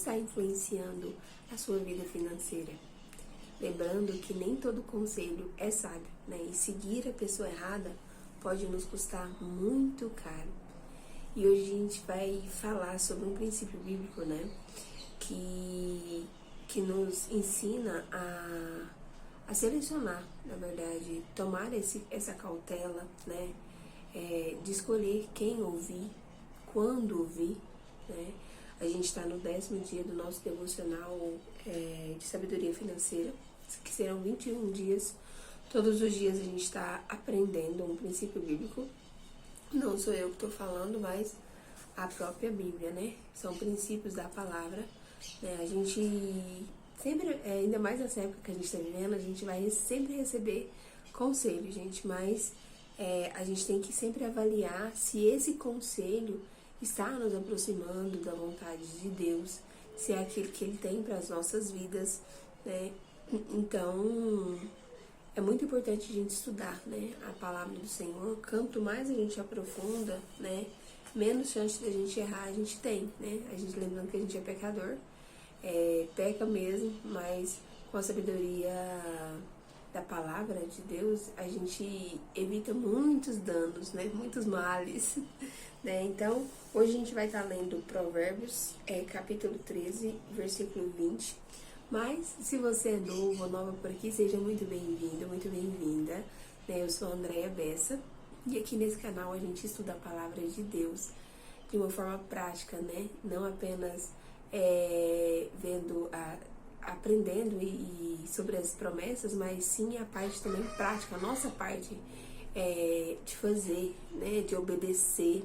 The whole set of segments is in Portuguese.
está influenciando a sua vida financeira? Lembrando que nem todo conselho é sábio, né? E seguir a pessoa errada pode nos custar muito caro. E hoje a gente vai falar sobre um princípio bíblico, né? Que nos ensina a selecionar, na verdade, tomar essa cautela, né? De escolher quem ouvir, quando ouvir, né? A gente está no 10º dia do nosso devocional de sabedoria financeira, que serão 21 dias. Todos os dias a gente está aprendendo um princípio bíblico. Não sou eu que estou falando, mas a própria Bíblia, né? São princípios da palavra, né? A gente sempre, ainda mais nessa época que a gente está vivendo, a gente vai sempre receber conselho, gente, mas a gente tem que sempre avaliar se esse conselho está nos aproximando da vontade de Deus, se é aquilo que Ele tem para as nossas vidas, né? Então, é muito importante a gente estudar, né, a palavra do Senhor. Quanto mais a gente aprofunda, né, menos chance da gente errar a gente tem, né? A gente lembrando que a gente é pecador, peca mesmo, mas com a sabedoria da palavra de Deus, a gente evita muitos danos, né, muitos males, né? Então, hoje a gente vai estar lendo Provérbios, capítulo 13, versículo 20. Mas, se você é novo ou nova por aqui, seja muito bem-vindo, muito bem-vinda, né? Eu sou a Andréia Bessa, e aqui nesse canal a gente estuda a palavra de Deus de uma forma prática, né? Não apenas aprendendo e sobre as promessas, mas sim a parte também prática, a nossa parte de fazer, né? De obedecer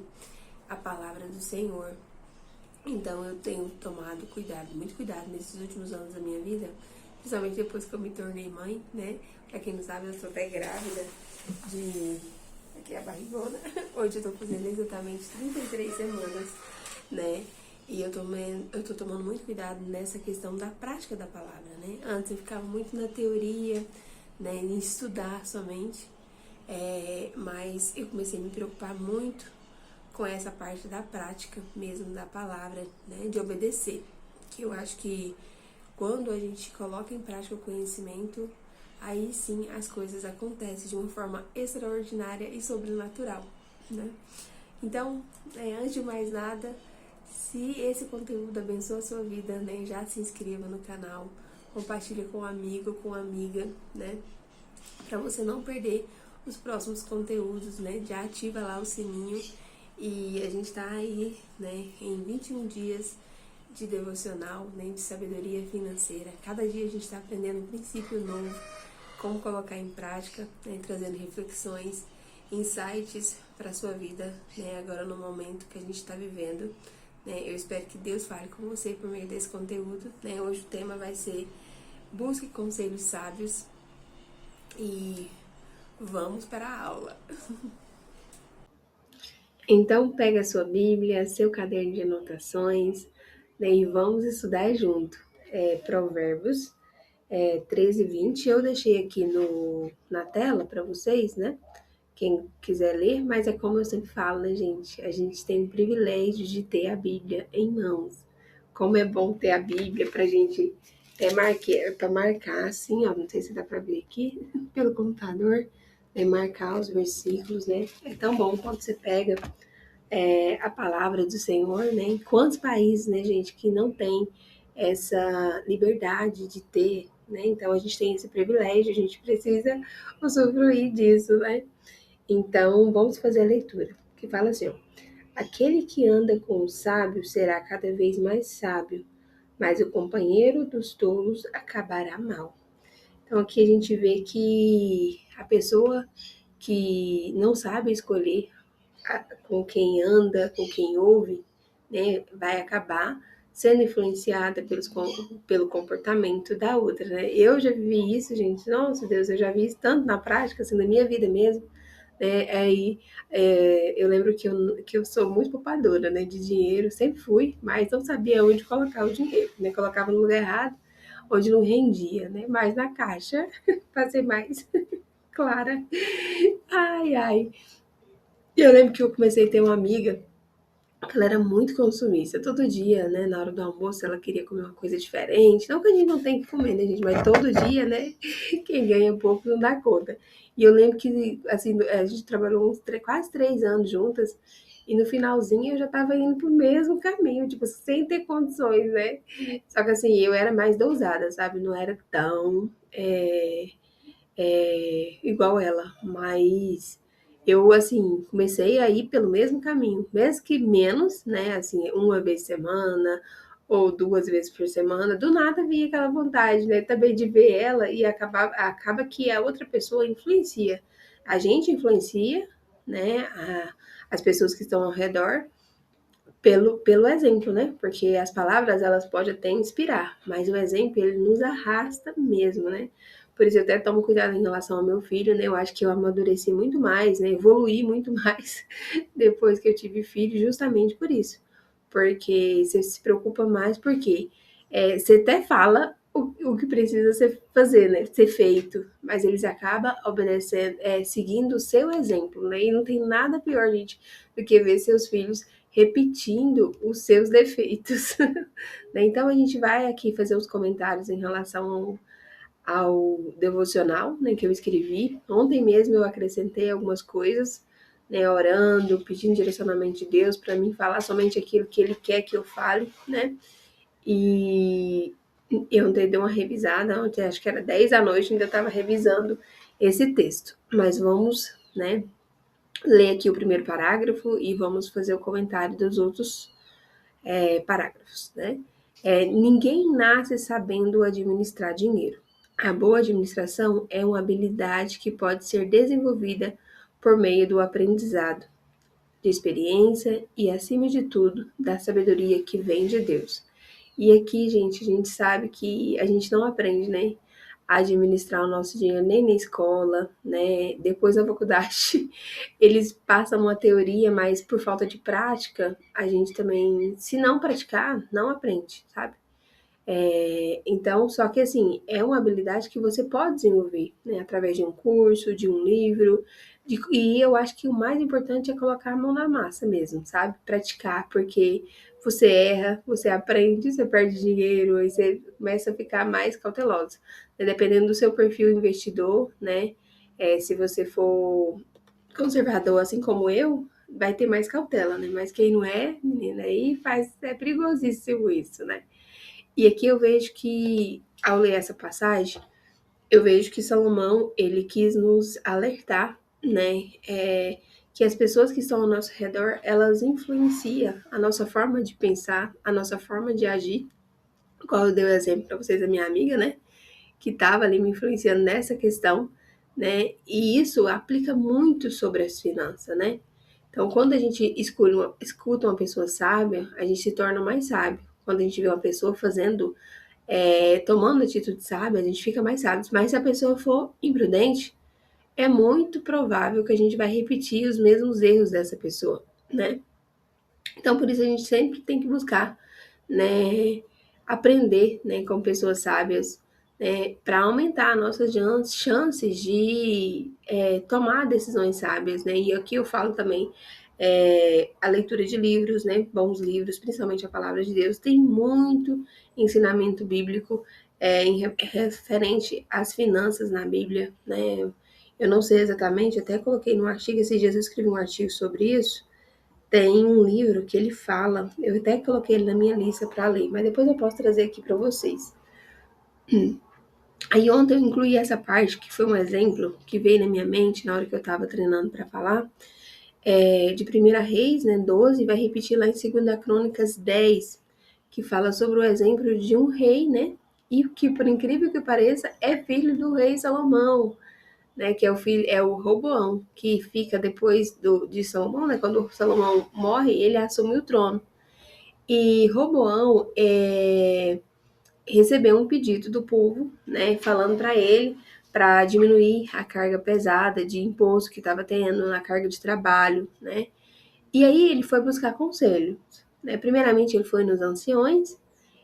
a palavra do Senhor. Então eu tenho tomado cuidado, muito cuidado nesses últimos anos da minha vida, principalmente depois que eu me tornei mãe, né? Pra quem não sabe, eu sou até grávida aqui é a barrigona. Hoje eu tô fazendo exatamente 33 semanas, né? E eu tô tomando muito cuidado nessa questão da prática da palavra, né? Antes eu ficava muito na teoria, né? Em estudar somente, mas eu comecei a me preocupar muito com essa parte da prática mesmo da palavra, né, de obedecer. Que eu acho que quando a gente coloca em prática o conhecimento, aí sim as coisas acontecem de uma forma extraordinária e sobrenatural, né? Então, antes de mais nada, se esse conteúdo abençoa a sua vida, né, já se inscreva no canal, compartilha com um amigo, com uma amiga, né, para você não perder os próximos conteúdos, né, já ativa lá o sininho. E a gente tá aí, né, em 21 dias de devocional, né, de sabedoria financeira. Cada dia a gente está aprendendo um princípio novo, como colocar em prática, né, trazendo reflexões, insights para a sua vida, né, agora no momento que a gente está vivendo. Né, eu espero que Deus fale com você por meio desse conteúdo. Né, hoje o tema vai ser Busque Conselhos Sábios e vamos para a aula. Então, pega a sua Bíblia, seu caderno de anotações, né, e vamos estudar junto. Provérbios 13 e 20. Eu deixei aqui na tela para vocês, né? Quem quiser ler, mas é como eu sempre falo, né, gente? A gente tem o privilégio de ter a Bíblia em mãos. Como é bom ter a Bíblia para a gente marcar assim, ó. Não sei se dá para ver aqui pelo computador. Marcar os versículos, né? É tão bom quando você pega a palavra do Senhor, né? Em quantos países, né, gente, que não tem essa liberdade de ter, né? Então a gente tem esse privilégio, a gente precisa usufruir disso, né? Então vamos fazer a leitura, que fala assim, ó: aquele que anda com os sábios será cada vez mais sábio, mas o companheiro dos tolos acabará mal. Então aqui a gente vê que a pessoa que não sabe escolher com quem anda, com quem ouve, né, vai acabar sendo influenciada pelo comportamento da outra, né? Eu já vivi isso, gente. Nossa, Deus, eu já vi isso tanto na prática, assim, na minha vida mesmo. Aí eu lembro que eu sou muito poupadora, né, de dinheiro, sempre fui, mas não sabia onde colocar o dinheiro, né? Colocava no lugar errado, onde não rendia, né? Mas na caixa, para ser mais clara. Ai, ai. E eu lembro que eu comecei a ter uma amiga ela era muito consumista. Todo dia, né, na hora do almoço, ela queria comer uma coisa diferente. Não que a gente não tem que comer, né, gente? Mas todo dia, né, quem ganha pouco não dá conta. E eu lembro que, assim, a gente trabalhou quase 3 anos juntas. E no finalzinho eu já tava indo pro mesmo caminho, tipo, sem ter condições, né? Só que assim, eu era mais dousada, sabe? Não era tão igual ela, mas eu, assim, comecei a ir pelo mesmo caminho, mesmo que menos, né, assim, uma vez por semana ou 2 vezes por semana, do nada vinha aquela vontade, né, também de ver ela e acaba que a outra pessoa influencia. A gente influencia, né, as pessoas que estão ao redor, pelo exemplo, né? Porque as palavras elas podem até inspirar, mas o exemplo ele nos arrasta mesmo, né? Por isso eu até tomo cuidado em relação ao meu filho, né? Eu acho que eu amadureci muito mais, né? Evoluí muito mais depois que eu tive filho, justamente por isso. Porque você se preocupa mais, porque você até fala o que precisa fazer, né? Ser feito, mas eles acabam obedecendo, seguindo o seu exemplo, né? E não tem nada pior, gente, do que ver seus filhos repetindo os seus defeitos. Né? Então a gente vai aqui fazer os comentários em relação ao devocional, né, que eu escrevi. Ontem mesmo eu acrescentei algumas coisas, né, orando, pedindo direcionamento de Deus para mim falar somente aquilo que Ele quer que eu fale, né? E eu ontem dei uma revisada, ontem acho que era 10 da noite, ainda estava revisando esse texto. Mas vamos, né, ler aqui o primeiro parágrafo e vamos fazer o comentário dos outros parágrafos, né? Ninguém nasce sabendo administrar dinheiro. A boa administração é uma habilidade que pode ser desenvolvida por meio do aprendizado, de experiência e, acima de tudo, da sabedoria que vem de Deus. E aqui, gente, a gente sabe que a gente não aprende, né? A administrar o nosso dinheiro nem na escola, né? Depois da faculdade, eles passam uma teoria, mas por falta de prática, a gente também, se não praticar, não aprende, sabe? Então, só que assim, é uma habilidade que você pode desenvolver, né? Através de um curso, de um livro, e eu acho que o mais importante é colocar a mão na massa mesmo, sabe? Praticar, porque você erra, você aprende, você perde dinheiro, aí você começa a ficar mais cautelosa. Né? Dependendo do seu perfil investidor, né? Se você for conservador, assim como eu, vai ter mais cautela, né? Mas quem não é, menina, aí é perigosíssimo isso, né? E aqui eu vejo que, ao ler essa passagem, eu vejo que Salomão, ele quis nos alertar, né, que as pessoas que estão ao nosso redor, elas influenciam a nossa forma de pensar, a nossa forma de agir. Igual eu dei o exemplo para vocês da minha amiga, né, que estava ali me influenciando nessa questão, né, e isso aplica muito sobre as finanças, né. Então, quando a gente escuta uma pessoa sábia, a gente se torna mais sábio. Quando a gente vê uma pessoa tomando atitude sábia, a gente fica mais sábio. Mas se a pessoa for imprudente, é muito provável que a gente vai repetir os mesmos erros dessa pessoa, né? Então, por isso a gente sempre tem que buscar, né, aprender, né, com pessoas sábias, né, para aumentar nossas chances de tomar decisões sábias, né? E aqui eu falo também a leitura de livros, né, bons livros, principalmente a palavra de Deus, tem muito ensinamento bíblico referente às finanças na Bíblia, né? Eu não sei exatamente, até coloquei no artigo, esses dias eu escrevi um artigo sobre isso, tem um livro que ele fala, eu até coloquei ele na minha lista para ler, mas depois eu posso trazer aqui para vocês. Aí ontem eu incluí essa parte, que foi um exemplo que veio na minha mente na hora que eu estava treinando para falar, de 1 Reis, né, 12, vai repetir lá em 2 Crônicas 10, que fala sobre o exemplo de um rei, né, e que, por incrível que pareça, é filho do rei Salomão, né, que é o Roboão, que fica depois de Salomão, né, quando Salomão morre, ele assume o trono. E Roboão recebeu um pedido do povo, né, falando para ele para diminuir a carga pesada de imposto que estava tendo na carga de trabalho, né? E aí ele foi buscar conselho, né? Primeiramente ele foi nos anciões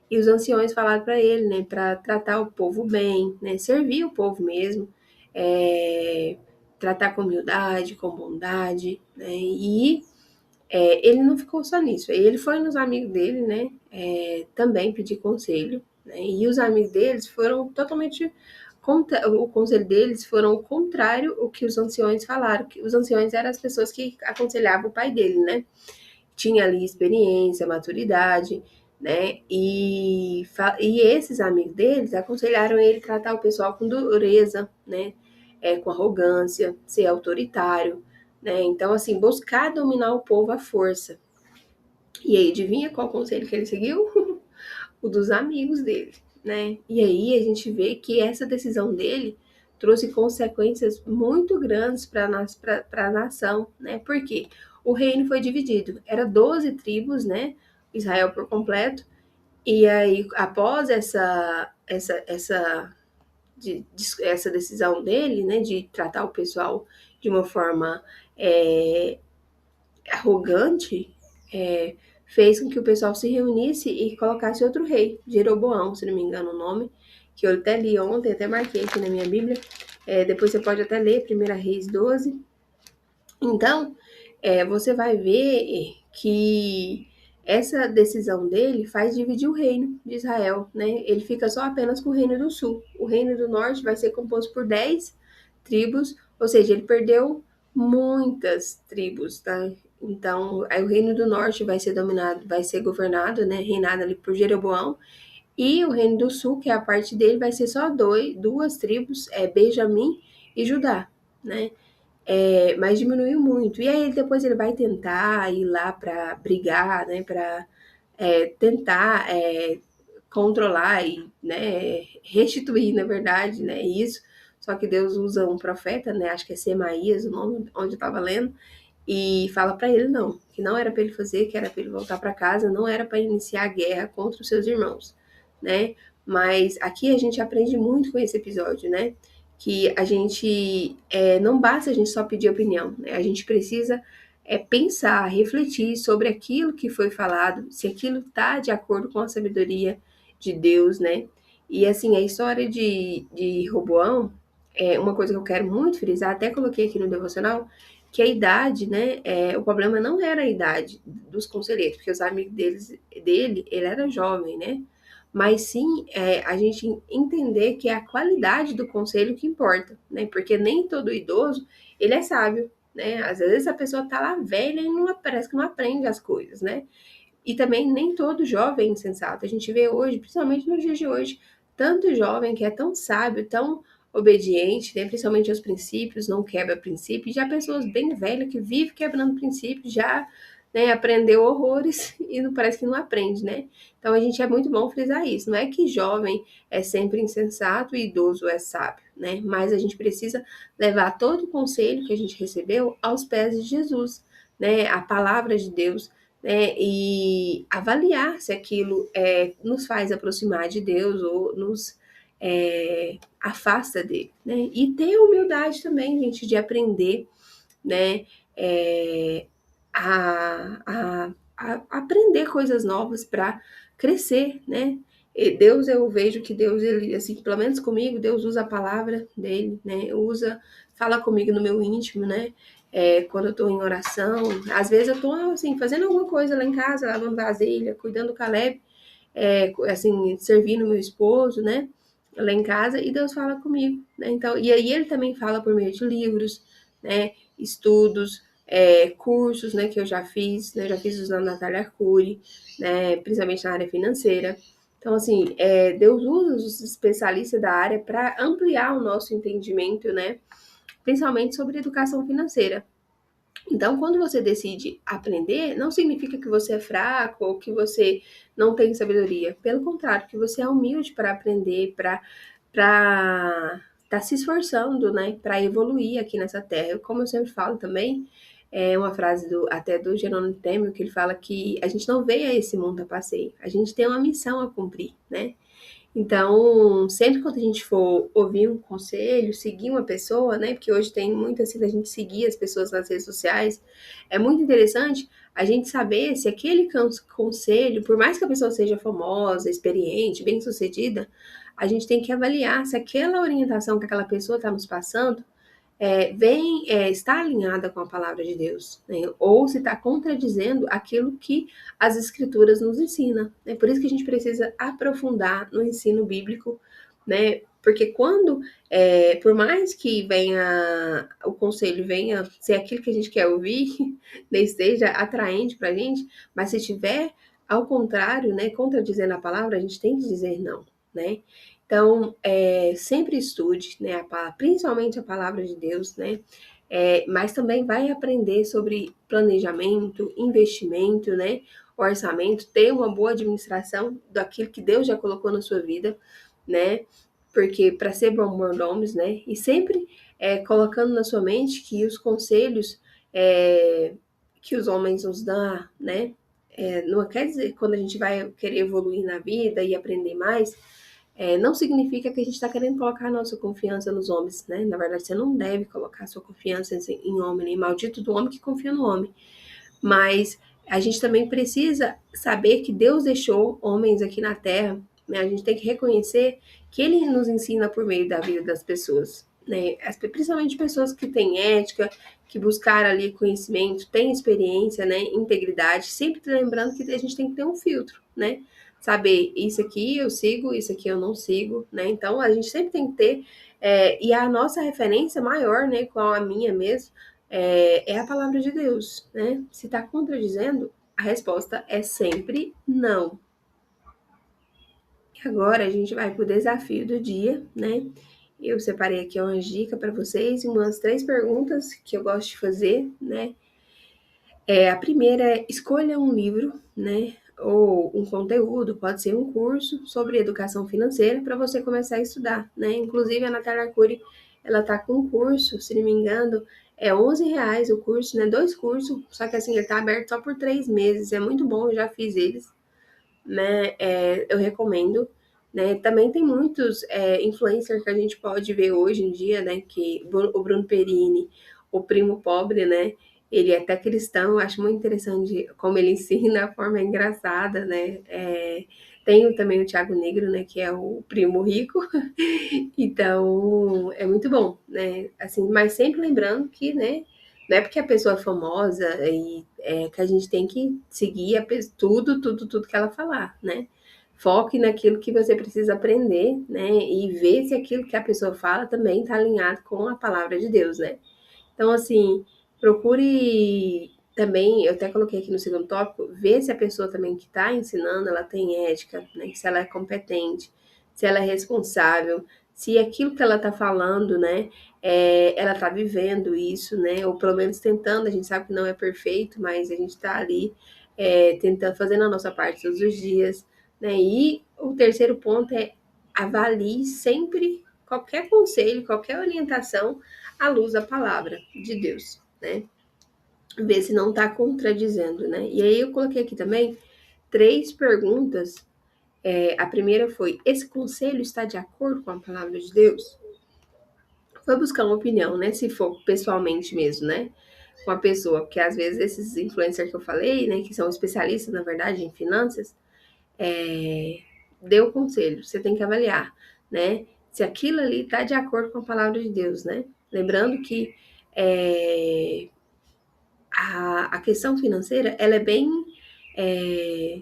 e os anciões falaram para ele, né, para tratar o povo bem, né, servir o povo mesmo, tratar com humildade, com bondade, né? E Ele não ficou só nisso, ele foi nos amigos dele, né, também pedir conselho, né, e os amigos deles foram totalmente contra, o conselho deles foram o contrário ao que os anciões falaram, que os anciões eram as pessoas que aconselhavam o pai dele, né, tinha ali experiência, maturidade, né, e esses amigos deles aconselharam ele tratar o pessoal com dureza, né, com arrogância, ser autoritário, né, então assim, buscar dominar o povo à força. E aí, adivinha qual conselho que ele seguiu? O dos amigos dele, né? E aí a gente vê que essa decisão dele trouxe consequências muito grandes para a nação, né? Porque o reino foi dividido, era 12 tribos, né? Israel por completo. E aí, após essa decisão dele, né, de tratar o pessoal de uma forma é, arrogante, é, fez com que o pessoal se reunisse e colocasse outro rei, Jeroboão, se não me engano o nome, que eu até li ontem, até marquei aqui na minha Bíblia. Depois você pode até ler 1 Reis 12. Então, você vai ver que essa decisão dele faz dividir o reino de Israel, né? Ele fica só apenas com o reino do sul. O reino do norte vai ser composto por 10 tribos, ou seja, ele perdeu muitas tribos, tá? Então, aí o reino do norte vai ser dominado, vai ser governado, né? Reinado ali por Jeroboão. E o reino do sul, que é a parte dele, vai ser só duas tribos, Benjamim e Judá, né? Mas diminuiu muito. E aí depois ele vai tentar ir lá para brigar, né, para tentar controlar e, né, restituir, na verdade, né, isso. Só que Deus usa um profeta, né, acho que é Semaías, o nome onde eu estava lendo, e fala para ele não, que não era para ele fazer, que era para ele voltar para casa, não era para iniciar a guerra contra os seus irmãos, né? Mas aqui a gente aprende muito com esse episódio, né? Que a gente não basta a gente só pedir opinião, né? A gente precisa pensar, refletir sobre aquilo que foi falado, se aquilo está de acordo com a sabedoria de Deus, né? E assim, a história de Roboão é uma coisa que eu quero muito frisar, até coloquei aqui no devocional, que a idade, né? O problema não era a idade dos conselheiros, porque os amigos dele, ele era jovem, né? Mas sim a gente entender que é a qualidade do conselho que importa, né? Porque nem todo idoso ele é sábio, né? Às vezes a pessoa tá lá velha e não, parece que não aprende as coisas, né? E também nem todo jovem é insensato. A gente vê hoje, principalmente nos dias de hoje, tanto jovem que é tão sábio, tão obediente, né, principalmente aos princípios, não quebra princípios, já pessoas bem velhas que vivem quebrando princípios, já né, aprendeu horrores e não parece que não aprende, né? Então a gente é muito bom frisar isso. Não é que jovem é sempre insensato e idoso é sábio, né? Mas a gente precisa levar todo o conselho que a gente recebeu aos pés de Jesus, né? A palavra de Deus, né, e avaliar se aquilo nos faz aproximar de Deus ou nos afasta dele, né? E ter humildade também, gente, de aprender, né? É, a aprender coisas novas para crescer, né? E Deus, eu vejo que Deus, ele, assim, pelo menos comigo, Deus usa a palavra dele, né? Fala comigo no meu íntimo, né? Quando eu tô em oração, às vezes eu tô, assim, fazendo alguma coisa lá em casa, lavando vasilha, cuidando do Caleb, assim, servindo meu esposo, né? Lá em casa, e Deus fala comigo, né? Então, e aí ele também fala por meio de livros, né? Estudos, cursos, né? Que eu já fiz, né? Já fiz os da Natália Arcuri, né? Principalmente na área financeira. Então, assim, Deus usa os especialistas da área para ampliar o nosso entendimento, né? Principalmente sobre educação financeira. Então, quando você decide aprender, não significa que você é fraco ou que você não tem sabedoria. Pelo contrário, que você é humilde para aprender, para estar se esforçando, né, para evoluir aqui nessa terra. Como eu sempre falo também, é uma frase até do Jerônimo Temel, que ele fala que a gente não veio a esse mundo a passeio, a gente tem uma missão a cumprir, né? Então, sempre quando a gente for ouvir um conselho, seguir uma pessoa, né? Porque hoje tem muito assim da gente seguir as pessoas nas redes sociais, é muito interessante a gente saber se aquele conselho, por mais que a pessoa seja famosa, experiente, bem-sucedida, a gente tem que avaliar se aquela orientação que aquela pessoa está nos passando está alinhada com a palavra de Deus, né? Ou se está contradizendo aquilo que as escrituras nos ensinam. É por isso que a gente precisa aprofundar no ensino bíblico, né? Porque por mais que o conselho venha ser aquilo que a gente quer ouvir, né, esteja atraente para a gente, mas se tiver ao contrário, né, contradizendo a palavra, a gente tem que dizer não, né? Então, sempre estude, né, principalmente a palavra de Deus, né? Mas também vai aprender sobre planejamento, investimento, né? Orçamento, ter uma boa administração daquilo que Deus já colocou na sua vida, né? Porque para ser bom mordomos, né? E sempre colocando na sua mente que os conselhos que os homens nos dão, né? Não quer dizer que quando a gente vai querer evoluir na vida e aprender mais, não significa que a gente está querendo colocar a nossa confiança nos homens, né? Na verdade, você não deve colocar a sua confiança em homem, nem maldito do homem que confia no homem. Mas a gente também precisa saber que Deus deixou homens aqui na Terra, né? A gente tem que reconhecer que Ele nos ensina por meio da vida das pessoas, né? Principalmente pessoas que têm ética, que buscaram ali conhecimento, têm experiência, né? Integridade, sempre lembrando que a gente tem que ter um filtro, né? Saber isso aqui eu sigo, isso aqui eu não sigo, né? Então a gente sempre tem que ter, e a nossa referência maior, né? Qual a minha mesmo, é a palavra de Deus, né? Se está contradizendo, a resposta é sempre não. E agora a gente vai para o desafio do dia, né? Eu separei aqui umas dicas para vocês e umas 3 perguntas que eu gosto de fazer, né? A primeira é escolha um livro, né? Ou um conteúdo, pode ser um curso sobre educação financeira para você começar a estudar, né? Inclusive a Natália Arcuri, ela tá com um curso, se não me engano, é R$ 11 o curso, né? 2 cursos, só que assim, ele tá aberto só por 3 meses, é muito bom, eu já fiz eles, né? Eu recomendo, né? Também tem muitos influencers que a gente pode ver hoje em dia, né? Que o Bruno Perini, o Primo Pobre, né? Ele é até cristão, eu acho muito interessante como ele ensina, a forma engraçada, né? Tem também o Thiago Negro, né? Que é o primo rico. Então, é muito bom, né? Assim, mas sempre lembrando que, né? Não é porque a pessoa é famosa que a gente tem que seguir tudo que ela falar, né? Foque naquilo que você precisa aprender, né? E ver se aquilo que a pessoa fala também está alinhado com a palavra de Deus, né? Então, assim, procure também, eu até coloquei aqui no segundo tópico, ver se a pessoa também que está ensinando, ela tem ética, né? Se ela é competente, se ela é responsável, se aquilo que ela está falando, né? Ela está vivendo isso, né? Ou pelo menos tentando, a gente sabe que não é perfeito, mas a gente está ali tentando, fazendo a nossa parte todos os dias, né? E o terceiro ponto é avalie sempre qualquer conselho, qualquer orientação à luz da palavra de Deus, né? Ver se não está contradizendo, né? E aí eu coloquei aqui também 3 perguntas. A primeira foi: esse conselho está de acordo com a palavra de Deus? Foi buscar uma opinião, né? Se for pessoalmente mesmo, né? Uma pessoa, porque às vezes esses influencers que eu falei, né? Que são especialistas, na verdade, em finanças, deu conselho. Você tem que avaliar, né? Se aquilo ali está de acordo com a palavra de Deus, né? Lembrando que é, a questão financeira, ela é bem. é,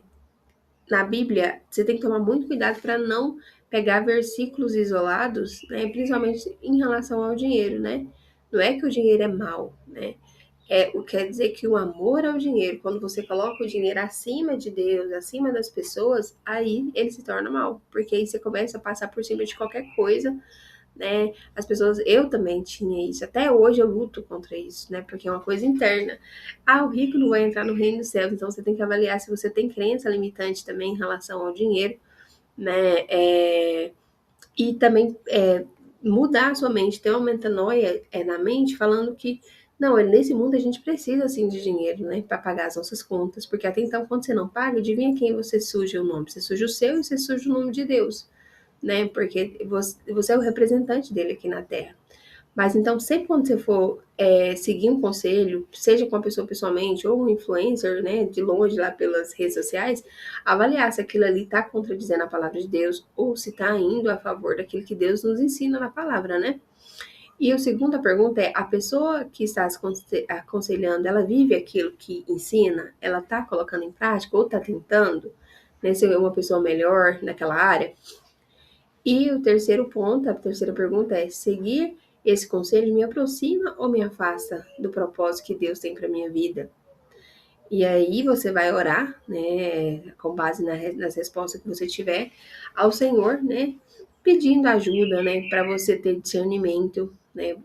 Na Bíblia, você tem que tomar muito cuidado para não pegar versículos isolados, né? Principalmente em relação ao dinheiro, né? Não é que o dinheiro é mal, né? Quer dizer que o amor ao dinheiro, quando você coloca o dinheiro acima de Deus, acima das pessoas, aí ele se torna mal, porque aí você começa a passar por cima de qualquer coisa, né? As pessoas, eu também tinha isso, até hoje eu luto contra isso, né? Porque é uma coisa interna. O rico não vai entrar no reino dos céus, então você tem que avaliar se você tem crença limitante também em relação ao dinheiro, né? E também mudar a sua mente, ter uma metanoia na mente, falando que não, nesse mundo a gente precisa assim de dinheiro, né, para pagar as nossas contas, porque até então, quando você não paga, adivinha quem você suja o nome? Você suja o seu e você suja o nome de Deus, né? Porque você é o representante dele aqui na Terra. Mas então, sempre quando você for seguir um conselho, seja com a pessoa pessoalmente ou um influencer, né, de longe lá pelas redes sociais, avaliar se aquilo ali está contradizendo a palavra de Deus ou se está indo a favor daquilo que Deus nos ensina na palavra, né? E a segunda pergunta é: a pessoa que está se aconselhando, ela vive aquilo que ensina? Ela está colocando em prática ou está tentando, né, ser uma pessoa melhor naquela área? E o terceiro ponto, a terceira pergunta é: seguir esse conselho me aproxima ou me afasta do propósito que Deus tem para minha vida? E aí você vai orar, né, com base nas respostas que você tiver ao Senhor, né, pedindo ajuda, né, para você ter discernimento, né,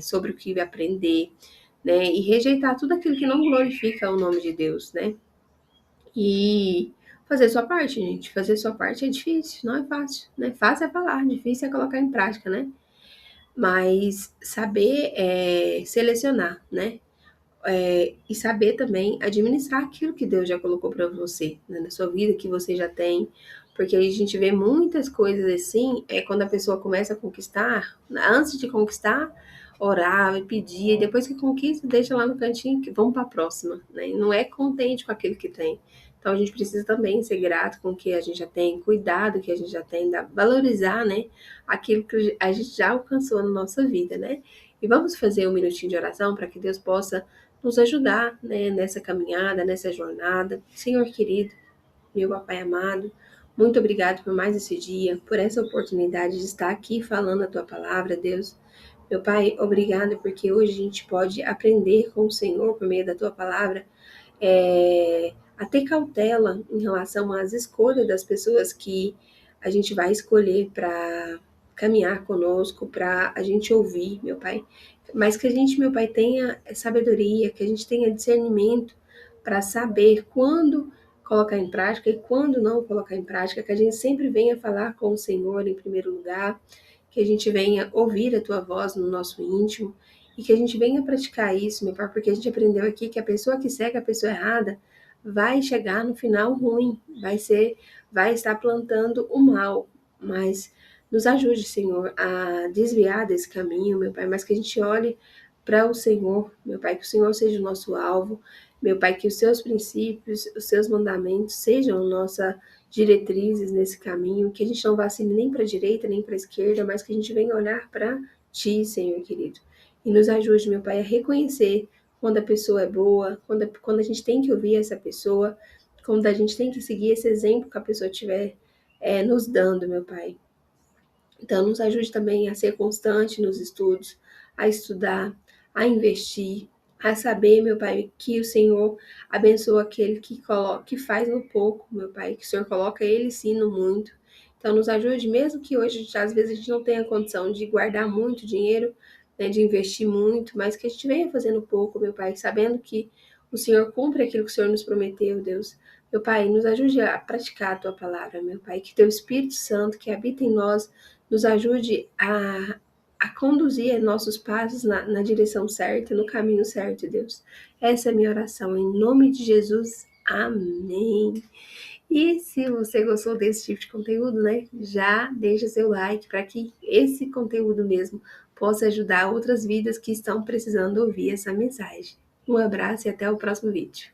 sobre o que aprender, né, e rejeitar tudo aquilo que não glorifica o nome de Deus, né, e fazer sua parte, gente. Fazer sua parte é difícil, não é fácil, né? Fácil é falar, difícil é colocar em prática, né? Mas saber selecionar, né? E saber também administrar aquilo que Deus já colocou para você, né, na sua vida, que você já tem, porque a gente vê muitas coisas assim, quando a pessoa começa a conquistar, antes de conquistar, orava e pedia, e depois que conquista, deixa lá no cantinho, que vamos para a próxima, né, e não é contente com aquilo que tem. Então a gente precisa também ser grato com o que a gente já tem, cuidar do que a gente já tem, valorizar, né, aquilo que a gente já alcançou na nossa vida, né. E vamos fazer um minutinho de oração para que Deus possa nos ajudar, né, nessa caminhada, nessa jornada. Senhor querido, meu papai amado, muito obrigado por mais esse dia, por essa oportunidade de estar aqui falando a tua palavra, Deus. Meu pai, obrigado porque hoje a gente pode aprender com o Senhor por meio da tua palavra, a ter cautela em relação às escolhas das pessoas que a gente vai escolher para caminhar conosco, para a gente ouvir, meu pai. Mas que a gente, meu pai, tenha sabedoria, que a gente tenha discernimento para saber quando colocar em prática e quando não colocar em prática, que a gente sempre venha falar com o Senhor em primeiro lugar, que a gente venha ouvir a tua voz no nosso íntimo e que a gente venha praticar isso, meu pai, porque a gente aprendeu aqui que a pessoa que segue a pessoa errada vai chegar no final ruim, vai estar plantando o mal, mas nos ajude, Senhor, a desviar desse caminho, meu Pai, mas que a gente olhe para o Senhor, meu Pai, que o Senhor seja o nosso alvo, meu Pai, que os seus princípios, os seus mandamentos sejam nossas diretrizes nesse caminho, que a gente não vacile nem para a direita, nem para a esquerda, mas que a gente venha olhar para Ti, Senhor querido. E nos ajude, meu Pai, a reconhecer quando a pessoa é boa, quando a gente tem que ouvir essa pessoa, quando a gente tem que seguir esse exemplo que a pessoa estiver nos dando, meu Pai. Então, nos ajude também a ser constante nos estudos, a estudar, a investir, a saber, meu Pai, que o Senhor abençoa aquele que faz no pouco, meu Pai, que o Senhor coloca ele sim no muito. Então, nos ajude, mesmo que hoje, às vezes, a gente não tenha condição de guardar muito dinheiro, né, de investir muito, mas que a gente venha fazendo pouco, meu Pai, sabendo que o Senhor cumpre aquilo que o Senhor nos prometeu, Deus. Meu Pai, nos ajude a praticar a Tua palavra, meu Pai, que Teu Espírito Santo, que habita em nós, nos ajude a conduzir nossos passos na direção certa, no caminho certo, Deus. Essa é a minha oração, em nome de Jesus. Amém. E se você gostou desse tipo de conteúdo, né, já deixa seu like para que esse conteúdo mesmo possa ajudar outras vidas que estão precisando ouvir essa mensagem. Um abraço e até o próximo vídeo.